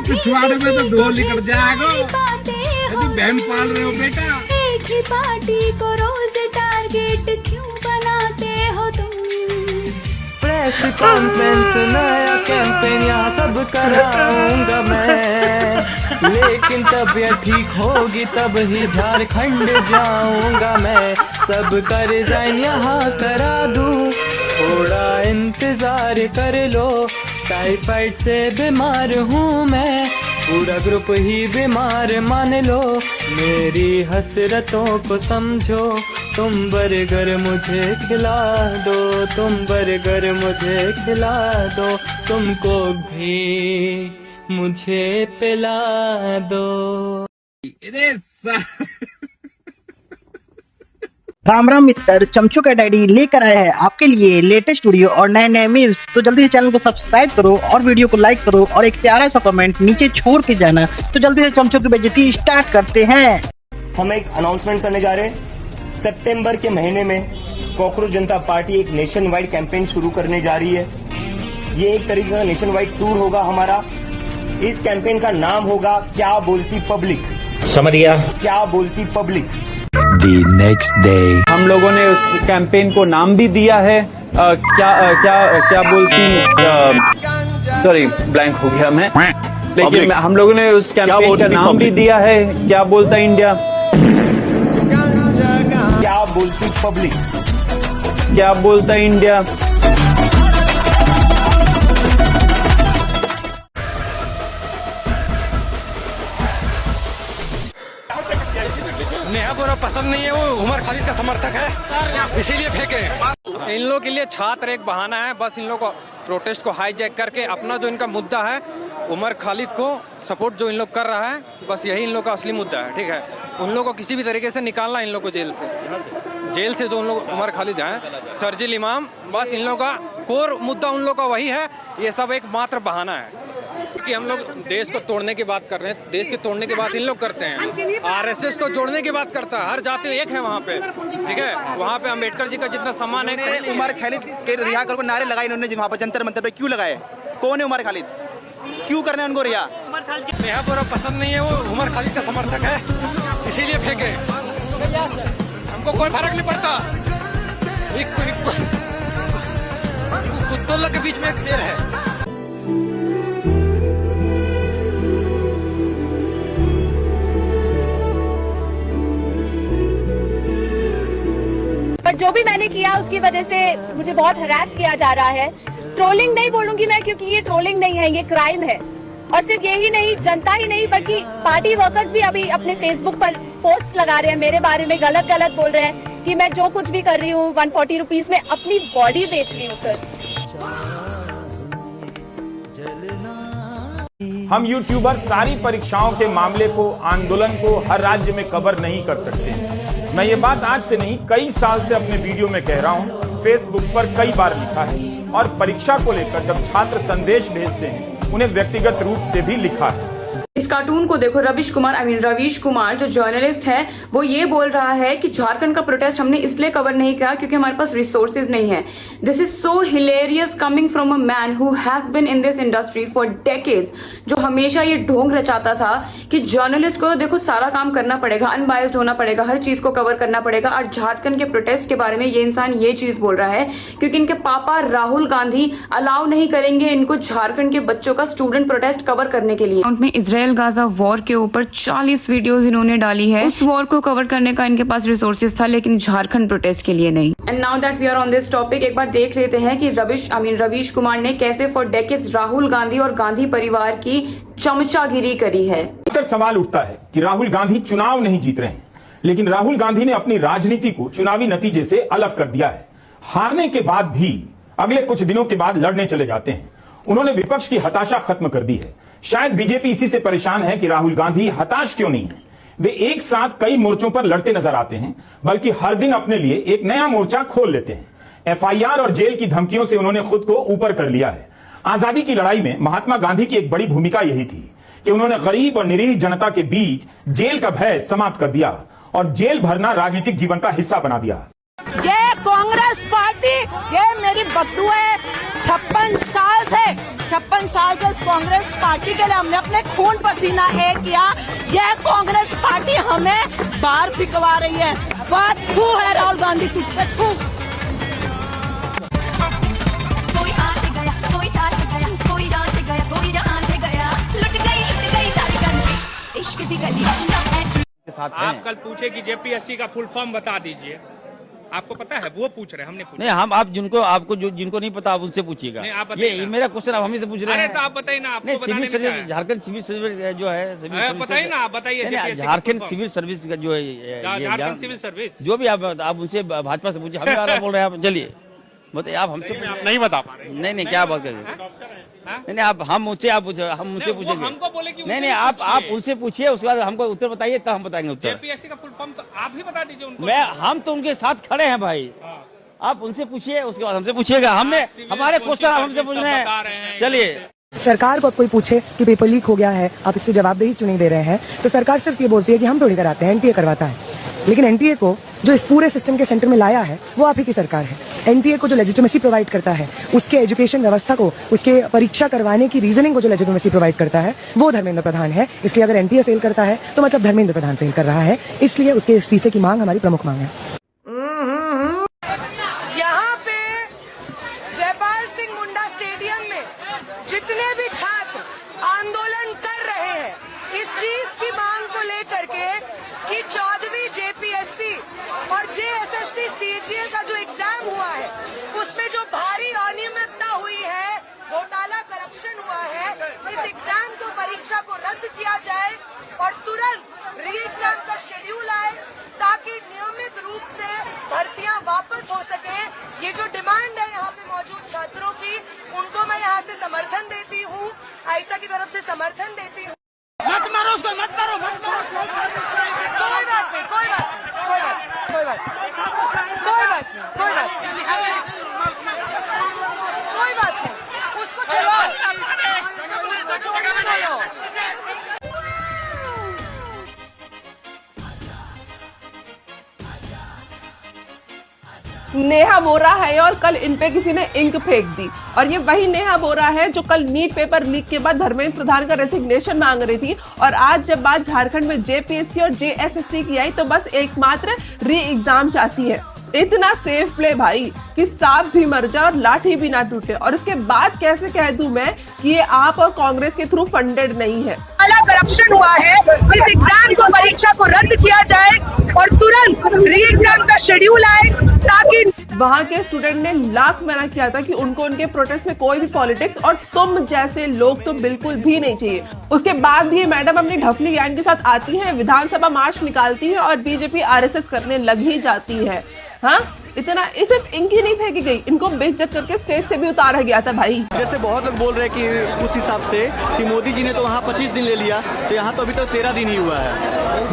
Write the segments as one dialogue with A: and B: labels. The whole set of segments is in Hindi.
A: पिछवाड़े में तो धो निकल जाएगा। बहन पाल रहे हो बेटा।
B: एक ही पार्टी को रोज टारगेट क्यों बनाते हो तुम?
C: प्रेस कॉन्फ्रेंस नया कैंपेन यहाँ सब कराऊंगा मैं, लेकिन तबीयत ठीक होगी तब ही झारखंड जाऊंगा मैं। सबका रिजाइन यहाँ करा दूं, थोड़ा इंतजार कर लो। टाइफाइड से बीमार हूँ मैं, पूरा ग्रुप ही बीमार मान लो। मेरी हसरतों को समझो, तुम बर्गर मुझे खिला दो, तुम बर्गर मुझे खिला दो, तुमको भी मुझे पिला दो।
D: राम राम मित्र, चमचू का डैडी लेकर आया है आपके लिए लेटेस्ट वीडियो और नए नए मीम्स। तो जल्दी से चैनल को सब्सक्राइब करो और वीडियो को लाइक करो और एक प्यारा सा कमेंट नीचे छोड़ के जाना। तो जल्दी से चमचू की बेइज्जती स्टार्ट करते हैं।
E: हम एक अनाउंसमेंट करने जा रहे हैं। सितंबर के महीने में कॉकरोच जनता पार्टी एक नेशन वाइड कैंपेन शुरू करने जा रही है। ये एक तरीके का नेशन वाइड टूर होगा हमारा। इस कैंपेन का नाम होगा क्या बोलती पब्लिक।
F: समझ गया? क्या
E: बोलती पब्लिक।
F: The next day.
G: हम लोगों ने उस कैंपेन को नाम भी दिया है क्या बोलती, सॉरी ब्लैंक हो गया मैं, लेकिन हम लोगों ने उस कैंपेन का नाम भी दिया है क्या बोलता इंडिया।
E: क्या बोलती पब्लिक।
G: क्या बोलता इंडिया।
A: नेहा बोरा पसंद नहीं है, वो उमर खालिद का समर्थक है, इसीलिए फेंके।
H: इन लोग के लिए छात्र एक बहाना है, बस इन लोग को प्रोटेस्ट को हाईजैक करके अपना जो इनका मुद्दा है उमर खालिद को सपोर्ट जो इन लोग कर रहा है, बस यही इन लोग का असली मुद्दा है। ठीक है, उन लोग को किसी भी तरीके से निकालना इन लोग को जेल से जो उन लोग उमर खालिद हैं, शर्जील इमाम, बस इन लोग का कोर मुद्दा उन लोग का वही है। ये सब एक मात्र बहाना है कि हम लोग देश को तोड़ने की बात कर रहे हैं। देश के तोड़ने की बात इन लोग करते हैं, आरएसएस को जोड़ने की बात करता है। हर जाति एक है वहाँ पे, ठीक है। वहाँ पे अम्बेडकर जी का जितना सम्मान है।
I: उमर खालिद के रिहा करो नारे लगाए इन्होंने वहाँ पर जंतर मंतर पे, क्यों लगाए? कौन है उमर खालिद? क्यों करने उनको रिहा?
A: नेहा बोरा पसंद नहीं है, वो उमर खालिद का समर्थक है, इसीलिए फेंके। हमको कोई फर्क नहीं पड़ता। कुत्तों लोग के बीच में एक शेर है।
B: जो भी मैंने किया उसकी वजह से मुझे बहुत हरास किया जा रहा है। ट्रोलिंग नहीं बोलूंगी मैं, क्योंकि ये ट्रोलिंग नहीं है, ये क्राइम है। और सिर्फ यही नहीं, जनता ही नहीं बल्कि पार्टी वर्कर्स भी अभी अपने फेसबुक पर पोस्ट लगा रहे हैं मेरे बारे में, गलत गलत बोल रहे हैं कि मैं जो कुछ भी कर रही हूँ 140 रुपीज में अपनी बॉडी बेच रही हूँ। सर,
J: हम यूट्यूबर सारी परीक्षाओं के मामले को, आंदोलन को हर राज्य में कवर नहीं कर सकते। मैं ये बात आज से नहीं कई साल से अपने वीडियो में कह रहा हूँ, फेसबुक पर कई बार लिखा है और परीक्षा को लेकर जब छात्र संदेश भेजते हैं उन्हें व्यक्तिगत रूप से भी लिखा है।
K: इस कार्टून को देखो, रवीश कुमार जो जर्नलिस्ट है वो ये बोल रहा है कि झारखंड का प्रोटेस्ट हमने इसलिए कवर नहीं किया क्योंकि हमारे पास रिसोर्सेज नहीं है। This is so hilarious coming from a man who has been in this industry for decades, जो हमेशा ये ढोंग रचाता था कि जर्नलिस्ट को देखो सारा काम करना पड़ेगा, अनबायस्ड होना पड़ेगा, हर चीज को कवर करना पड़ेगा। और झारखंड के प्रोटेस्ट के बारे में ये इंसान ये चीज बोल रहा है क्योंकि इनके पापा राहुल गांधी अलाउ नहीं करेंगे इनको झारखंड के बच्चों का स्टूडेंट प्रोटेस्ट कवर करने के लिए। उनमें इजराइल गाजा वॉर के ऊपर 40 वीडियोस इन्होंने डाली है। उस वॉर को कवर करने का इनके पास रिसोर्सेज था, लेकिन झारखंड प्रोटेस्ट के लिए नहीं। And now that we are on this topic, एक बार देख लेते हैं कि रवीश कुमार ने कैसे फॉर डेकेड्स राहुल गांधी और गांधी परिवार की चमचागिरी करी है।
J: तक सवाल उठता है कि राहुल गांधी चुनाव नहीं जीत रहे हैं, लेकिन राहुल गांधी ने अपनी राजनीति को चुनावी नतीजे से अलग कर दिया है। हारने के बाद भी अगले कुछ दिनों के बाद लड़ने चले जाते हैं। उन्होंने विपक्ष की हताशा खत्म कर दी है। शायद बीजेपी इसी से परेशान है कि राहुल गांधी हताश क्यों नहीं है। वे एक साथ कई मोर्चों पर लड़ते नजर आते हैं, बल्कि हर दिन अपने लिए एक नया मोर्चा खोल लेते हैं। एफआईआर और जेल की धमकियों से उन्होंने खुद को ऊपर कर लिया है। आजादी की लड़ाई में महात्मा गांधी की एक बड़ी भूमिका यही थी कि उन्होंने गरीब और निरीह जनता के बीच जेल का भय समाप्त कर दिया और जेल भरना राजनीतिक जीवन का हिस्सा बना दिया।
B: ये कांग्रेस पार्टी, ये मेरी बद्दुआ है। 56 साल से इस कांग्रेस पार्टी के लिए हमने अपने खून पसीना एक किया। यह कांग्रेस पार्टी हमें बाहर फिकवा रही है। बात तू है राहुल गांधी, तुझ पे तू।
L: कोई आ से गया, कोई तार से गया, कोई राह से गया, कोई जहां से गया, लुट गई सारी गंजी इश्क दी गली।
A: आप कल पूछे कि जेपीएससी का फुल फॉर्म बता दीजिए, आपको पता है? वो पूछ रहे हैं, हमने पूछा
M: नहीं। हम आप जिनको नहीं पता आप उनसे पूछिएगा।
A: नहीं, आप
M: ये मेरा क्वेश्चन आप हमें से पूछ रहे हैं।
A: अरे तो आप बताइए ना, आपको
M: सिविल
A: बताने में क्या है?
M: झारखंड सिविल सर्विस जो है,
A: बताइए ना, आप बताइए।
M: झारखंड सिविल सर्विस का जो है,
A: झारखंड सिविल सर्विस
M: जो भी आप उनसे भाजपा से पूछिए, हम ज़्यादा बोल रहे हैं। आप चलिए बताइए, आप हमसे
A: नहीं बता पा रहे।
M: नहीं क्या बात करेंगे? नहीं आप हम मुझसे पूछेंगे।
A: हमको बोले कि
M: नहीं आप उनसे पूछिए, उसके बाद हमको उत्तर बताइए, तब हम बताएंगे उत्तर।
A: जेपीएससी का फुल फॉर्म तो आप ही बता दीजिए उनको।
M: हम तो उनके साथ खड़े हैं भाई। आप उनसे पूछिए, उसके बाद हमसे पूछिएगा। हमारे क्वेश्चन आप हमसे पूछ रहे हैं। चलिए,
N: सरकार को कोई पूछे कि पेपर लीक हो गया है, आप इसकी जवाबदेही क्यों नहीं दे रहे हैं, तो सरकार सिर्फ ये बोलती है कि हम थोड़ी कराते हैं, एनटीए करवाता है। लेकिन एनटीए को जो इस पूरे सिस्टम के सेंटर में लाया है वो आप ही की सरकार है। एनटीए को जो लेजिटिमेसी प्रोवाइड करता है, उसके एजुकेशन व्यवस्था को, उसके परीक्षा करवाने की रीजनिंग को जो लेजिटिमेसी प्रोवाइड करता है, वो धर्मेंद्र प्रधान है। इसलिए अगर एनटीए फेल करता है तो मतलब धर्मेंद्र प्रधान फेल कर रहा है। इसलिए उसके इस्तीफे की मांग हमारी प्रमुख मांग है।
B: यहाँ पे जयपाल सिंह मुंडा स्टेडियम में जितने भी छात्र आंदोलन कर रहे हैं इस चीज की मांग को लेकर के कि 14वीं जेपीएससी और जेएसएससी सीजीएल का जो एग्जाम हुआ है उसमें जो भारी अनियमितता हुई है, घोटाला करप्शन हुआ है, इस एग्जाम को परीक्षा को रद्द किया जाए और तुरंत री एग्जाम का शेड्यूल आए ताकि नियमित रूप से भर्तियां वापस हो सके। ये जो डिमांड है यहाँ पे मौजूद छात्रों की, उनको मैं यहाँ से समर्थन देती हूँ, आयशा की तरफ से समर्थन देती हूँ। मत मारो उसको, मत मारो। कोई बात नहीं, कोई बात नहीं, उसको छोड़ो, उसको छोड़ने दो।
K: नेहा बोरा है और कल इन पे किसी ने इंक फेंक दी, और ये वही नेहा बोरा है जो कल नीट पेपर लीक के बाद धर्मेंद्र प्रधान का रेजिग्नेशन मांग रही थी। और आज जब बात झारखंड में जेपीएससी और जेएसएससी की आई तो बस एकमात्र री एग्जाम चाहती है। इतना सेफ प्ले भाई कि सांप भी मर जाए और लाठी भी ना टूटे। और उसके बाद कैसे कह दूं मैं कि ये आप और कांग्रेस के थ्रू फंडेड नहीं है।
B: करप्शन हुआ है, इस एग्जाम को परीक्षा को रद्द किया जाए और तुरंत री एग्जाम का शेड्यूल आए ताकि
K: वहाँ के स्टूडेंट ने लाख मना किया था कि उनको उनके प्रोटेस्ट में कोई भी पॉलिटिक्स और तुम जैसे लोग तो बिल्कुल भी नहीं चाहिए। उसके बाद भी मैडम अपनी ढफली गैंग के साथ आती है, विधानसभा मार्च निकालती है और बीजेपी आरएसएस करने लग ही जाती है। हाँ, इतना सिर्फ इनकी नहीं फेंकी गई, इनको बेइज्जत करके स्टेज से भी उतारा गया था भाई।
I: जैसे बहुत लोग बोल रहे हैं कि उस हिसाब से कि मोदी जी ने तो वहाँ 25 दिन ले लिया, तो यहाँ तो अभी तो 13 दिन ही हुआ है।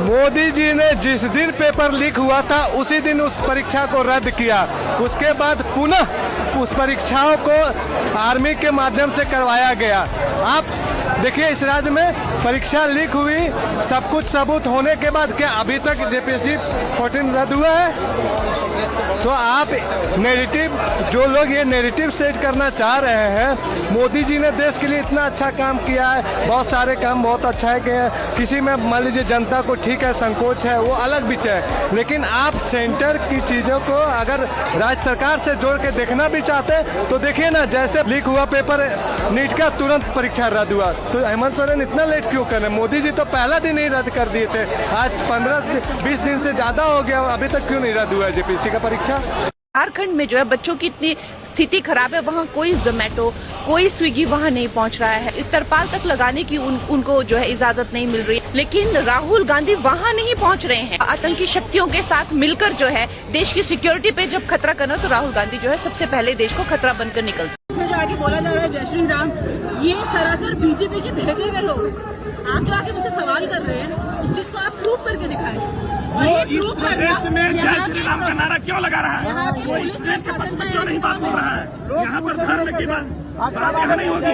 O: मोदी जी ने जिस दिन पेपर लीक हुआ था उसी दिन उस परीक्षा को रद्द किया। उसके बाद पुनः उस परीक्षाओं को आर्मी के माध्यम से करवाया गया। आप देखिए, इस राज्य में परीक्षा लीक हुई, सब कुछ सबूत होने के बाद क्या अभी तक जेपीएससी 14 रद्द हुआ है? तो आप नैरेटिव, जो लोग ये नैरेटिव सेट करना चाह रहे हैं, मोदी जी ने देश के लिए इतना अच्छा काम किया है, बहुत सारे काम बहुत अच्छा है कि किसी में मान लीजिए जनता को ठीक है संकोच है, वो अलग विषय है। लेकिन आप सेंटर की चीज़ों को अगर राज्य सरकार से जोड़ के देखना भी चाहते हैं तो देखिए ना, जैसे लीक हुआ पेपर नीट का, तुरंत परीक्षा रद्द हुआ। तो हेमंत सोरेन इतना लेट क्यों कर रहे हैं? मोदी जी तो पहला दिन ही रद्द कर दिए थे, आज 15-20 दिन से ज़्यादा हो गया, अभी तक क्यों नहीं रद्द हुआ है जेपीएससी का परीक्षा?
P: झारखंड में जो है बच्चों की इतनी स्थिति खराब है, वहाँ कोई जोमेटो, कोई स्विगी वहाँ नहीं पहुँच रहा है। तरपाल तक लगाने की उनको जो है इजाजत नहीं मिल रही। लेकिन राहुल गांधी वहाँ नहीं पहुँच रहे हैं। आतंकी शक्तियों के साथ मिलकर जो है देश की सिक्योरिटी पे जब खतरा करना, तो राहुल गांधी जो है सबसे पहले देश को खतरा बनकर निकलते।
Q: इसमें जो आगे बोला जा रहा है जय श्री राम, ये सरासर बीजेपी के भेजे हुए लोग हैं। आप जो आगे मुझसे सवाल कर रहे हैं, इस चीज को आप प्रूफ करके दिखाएं।
R: इस प्रदेश में जय श्री राम का नारा क्यों लगा रहा है? वो इस देश के पक्ष में क्यों नहीं बात बोल रहा है? यहाँ पर धर्म की बात यहाँ नहीं होगी।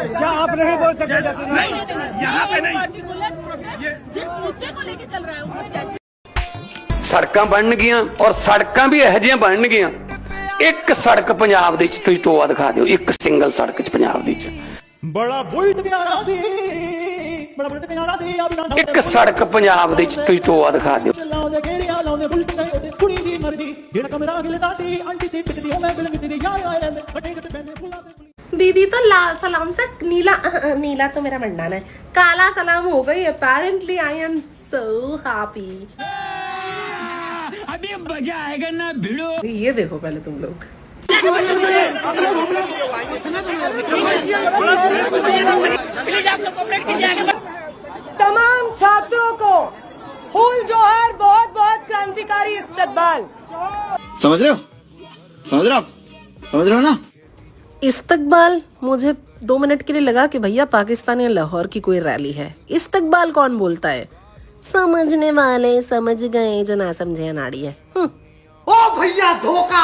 R: क्या आप नहीं बोल सकते? नहीं, यहाँ पे नहीं।
Q: जिस मुद्दे को लेके चल रहा है उसमें
S: ਸੜਕਾਂ ਬਣ ਗਈਆਂ ਔਰ ਸੜਕਾਂ ਵੀ ਇਹੋ ਜਿਹੀਆਂ ਬਣ ਗਈਆਂ। ਇੱਕ ਸੜਕ ਪੰਜਾਬ ਦੇ ਵਿੱਚ ਤੁਸੀਂ ਟੋਆ ਦਿਖਾ ਦਿਓ, ਇੱਕ ਸਿੰਗਲ ਸੜਕ ਚ ਪੰਜਾਬ ਦੇ ਵਿੱਚ
T: ਬੜਾ ਬੁਲਟ ਪਿਆਰਾ ਸੀ, ਬੜਾ ਬੁਲਟ ਪਿਆਰਾ ਸੀ।
S: ਇੱਕ ਸੜਕ ਪੰਜਾਬ ਦੇ ਵਿੱਚ ਤੁਸੀਂ ਟੋਆ ਦਿਖਾ ਦਿਓ।
T: ਲਾਉਂਦੇ ਗੇੜੀਆਂ ਲਾਉਂਦੇ ਬੁਲਟ ਤੇ ਉਹਦੇ ਕੁੜੀ ਦੀ ਮਰਦੀ, ਜਿਹੜਾ ਕਮਰਾ ਗਿਲਦਾ ਸੀ ਆਂਟੀ ਸੀ ਪਿੱਟਦੀ ਉਹ ਮੈਂ ਬਿਲੰਗ ਦੀ ਯਾਰ ਆਏ ਰਹਿੰਦੇ ਵੱਡੇ ਘੱਟ ਪੈਂਦੇ ਫੁੱਲਾਂ ਤੇ।
P: दीदी तो लाल सलाम से नीला नीला तो मेरा मंडाना है, काला सलाम हो गई। Apparently I am so happy.
M: अभी मजा आएगा ना भिड़ो।
P: ये देखो पहले तुम लोग।
N: तमाम छात्रों को फूल जोहर, बहुत बहुत क्रांतिकारी इस्तकबाल।
T: समझ रहे हो, समझ रहे हो, समझ रहे हो ना।
P: इस्तकबाल मुझे 2 मिनट के लिए लगा कि भैया पाकिस्तान या लाहौर की कोई रैली है। इस्तकबाल कौन बोलता है? समझने वाले समझ गए, जो ना समझे नाड़ी है।
T: ओ भैया धोखा।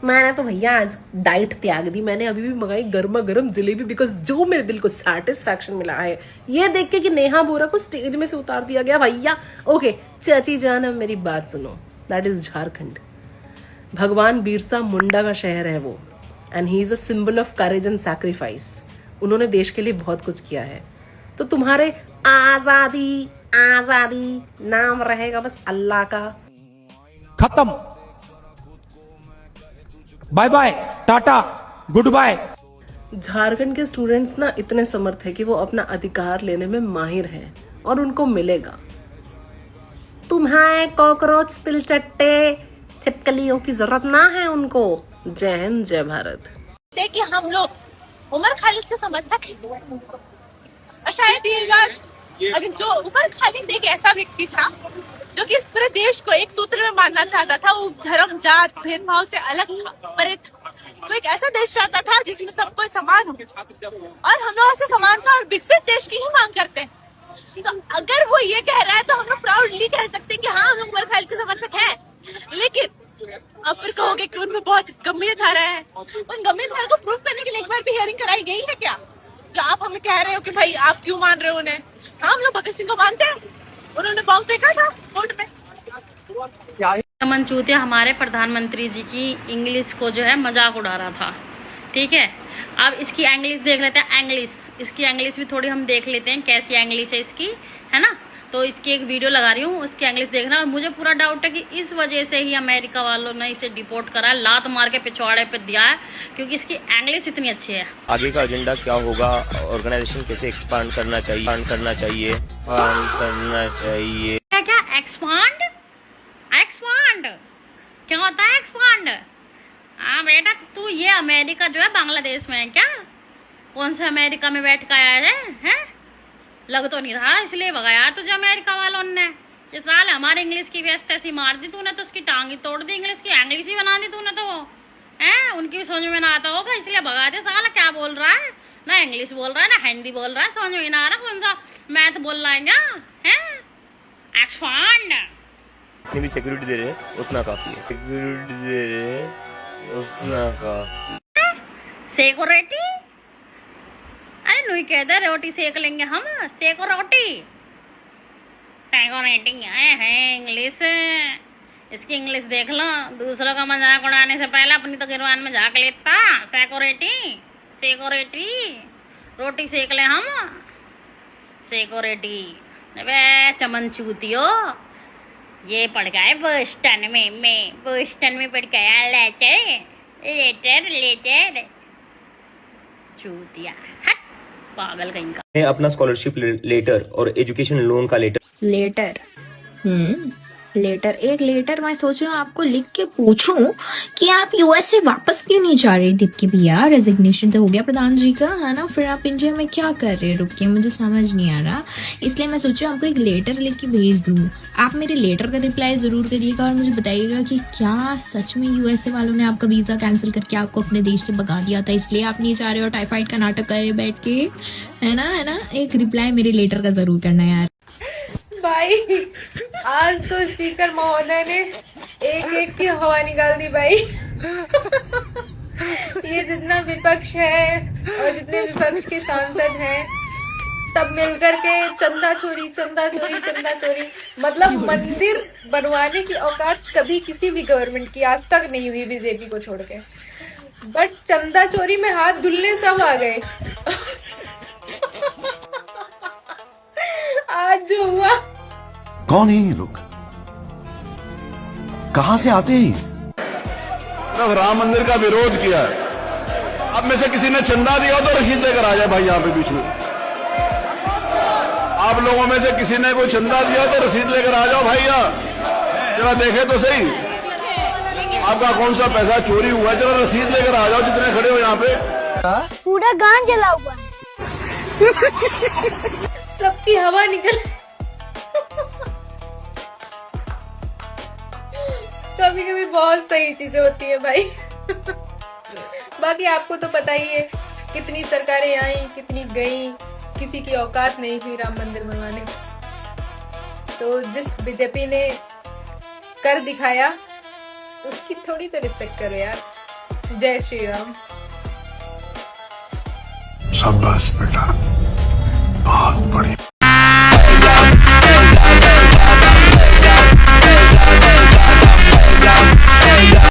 P: मैंने तो भैया आज डाइट त्याग दी। मैंने अभी भी मंगाई गर्मा गर्म जलेबी, बिकॉज जो मेरे दिल को सेटिस्फैक्शन मिला है ये देख के कि नेहा बोरा को स्टेज में से उतार दिया गया भैया। ओके चाची जान, अब मेरी बात सुनो। That is Jharkhand. भगवान बिरसा मुंडा का शहर है वो, and he is a symbol of courage and sacrifice. उन्होंने देश के लिए बहुत कुछ किया है। तो तुम्हारे आजादी आजादी नाम रहेगा बस अल्लाह का।
J: खत्म, bye bye, tata, goodbye.
P: Jharkhand के स्टूडेंट्स ना इतने समर्थ है कि वो अपना अधिकार लेने में माहिर हैं और उनको मिलेगा। तुम्हारे कॉकरोच तिलचट्टे छिपकलियों की जरूरत ना है उनको। जय हिंद, जय भारत।
L: देखिए हम लोग उमर खालिद के समर्थक हैं और शायद ये बात, अगर जो उमर खालिद एक ऐसा व्यक्ति था जो कि इस पूरे देश को एक सूत्र में मानना चाहता था, वो धर्म जात भेदभाव से अलग था, परे था। वो एक ऐसा देश चाहता था जिसमें सबको समान हो, और हम लोग ऐसे समानता और विकसित देश की ही मांग करते हैं। तो अगर वो ये कह रहा है तो हम लोग प्राउडली कह सकते हैं कि हाँ हम उमर खालिद के समर्थक हैं। लेकिन अब फिर कहोगे कि उनमें बहुत गंभीर धारा है। उन गंभीर धारा को प्रूफ करने के लिए एक बार भी हियरिंग कराई गई है क्या? जो आप हमें कह रहे हो कि भाई आप क्यों मान रहे हो उन्हें? हाँ, हम लोग भगत सिंह को मानते हैं। उन्होंने बॉम्ब फेंका था कोर्ट में।
K: चमन चूतिया हमारे प्रधानमंत्री जी की इंग्लिश को जो है मजाक उड़ा रहा था। ठीक है, अब इसकी इंग्लिश देख लेते हैं। इसकी इंग्लिश भी थोड़ी हम देख लेते हैं कैसी इंग्लिश है इसकी, है ना। तो इसकी एक वीडियो लगा रही हूँ, उसकी इंग्लिश देखना। और मुझे पूरा डाउट है कि इस वजह से ही अमेरिका वालों ने इसे डिपोर्ट करा, लात मार के पिछवाड़े पे दिया है, क्योंकि इसकी इंग्लिश इतनी अच्छी है।
E: आगे का एजेंडा क्या होगा? ऑर्गेनाइजेशन कैसे एक्सपांड करना चाहिए?
K: क्या एक्सपांड? एक्सपांड क्या होता है एक्सपांड? हाँ बेटा, तू ये अमेरिका जो है बांग्लादेश में है क्या? कौन से अमेरिका में बैठ कर आया है? लग तो नहीं रहा, इसलिए भगाया तुझे अमेरिका वालों ने। ये साल हमारे इंग्लिश की व्यस्त ऐसी मार दी तूने, तो उसकी टांग ही तोड़ दी, इंग्लिश की इंग्लिश ही बना दी तूने। तो वो है उनकी भी समझ में ना आता होगा, इसलिए भगा दे। साला क्या बोल रहा है? ना इंग्लिश बोल रहा है ना हिंदी बोल रहा है, समझ में ना आ रहा। कौन सा मैथ बोल रहा है क्या? एक्सपांड।
E: जितनी भी सिक्योरिटी दे रहे हैं उतना काफी है। सिक्योरिटी दे रहे हैं उतना काफी।
K: सिक्योरिटी? अरे नहीं कहते रोटी सेक लेंगे हम, सेको रोटी। सिक्योरिटी है इंग्लिश। इसकी इंग्लिश देख लो, दूसरों का मजाक उड़ाने से पहले अपनी तो गिरवान में झाँक लेता। सिक्योरिटी रोटी सेक ले हम। सिक्योरिटी वे चमन चूतियो, ये पड़ गया है बोस्टन में बोस्टन में पड़ गया लेटर चूतिया, हट पागल कहीं का।
E: अपना स्कॉलरशिप लेटर और एजुकेशन लोन का लेटर
L: लेटर एक लेटर मैं सोच रही हूँ आपको लिख के पूछूं कि आप यूएसए वापस क्यों नहीं जा रहे? दीप्ति भैया रेजिग्नेशन तो हो गया प्रधान जी का, है ना, फिर आप इंडिया में क्या कर रहे हैं? रुक के मुझे समझ नहीं आ रहा, इसलिए मैं सोच रही हूँ आपको एक लेटर लिख के भेज दूँ। आप मेरे लेटर का रिप्लाई ज़रूर करिएगा और मुझे बताइएगा कि क्या सच में यूएसए वालों ने आपका वीज़ा कैंसिल करके आपको अपने देश से भगा दिया था, इसलिए आप नहीं जा रहे हो, टाइफाइड का नाटक कर रहे बैठ के, है ना। एक रिप्लाई मेरे लेटर का ज़रूर करना यार।
P: भाई आज तो स्पीकर महोदय ने एक की हवा निकाल दी भाई। ये जितना विपक्ष है और जितने विपक्ष के सांसद हैं
L: सब मिलकर के चंदा चोरी चंदा चोरी चंदा चोरी। मतलब मंदिर बनवाने की औकात कभी किसी भी गवर्नमेंट की आज तक नहीं हुई बीजेपी को छोड़ के, बट चंदा चोरी में हाथ धुलने सब आ गए। आज जो हुआ,
R: कौन है ये लोग, कहां से आते हैं? राम मंदिर का विरोध किया है, अब में से किसी ने चंदा दिया तो रसीद लेकर आ जाए भाई यहाँ पे बीच में। आप लोगों में से किसी ने कोई चंदा दिया तो रसीद लेकर आ जाओ भाई, यहाँ जरा देखे तो सही आपका कौन सा पैसा चोरी हुआ है, जरा रसीद लेकर आ जाओ जितने खड़े हो यहाँ पे।
L: पूरा गांव जला हुआ है। सबकी हवा निकल। कभी कभी बहुत सही चीजें होती है भाई। बाकी आपको तो पता ही है कितनी सरकारें आई कितनी गई, किसी की औकात नहीं हुई राम मंदिर बनवाने। तो जिस बीजेपी ने कर दिखाया उसकी थोड़ी तो रिस्पेक्ट करो यार। जय श्री राम।
R: शाबाश बेटा, बहुत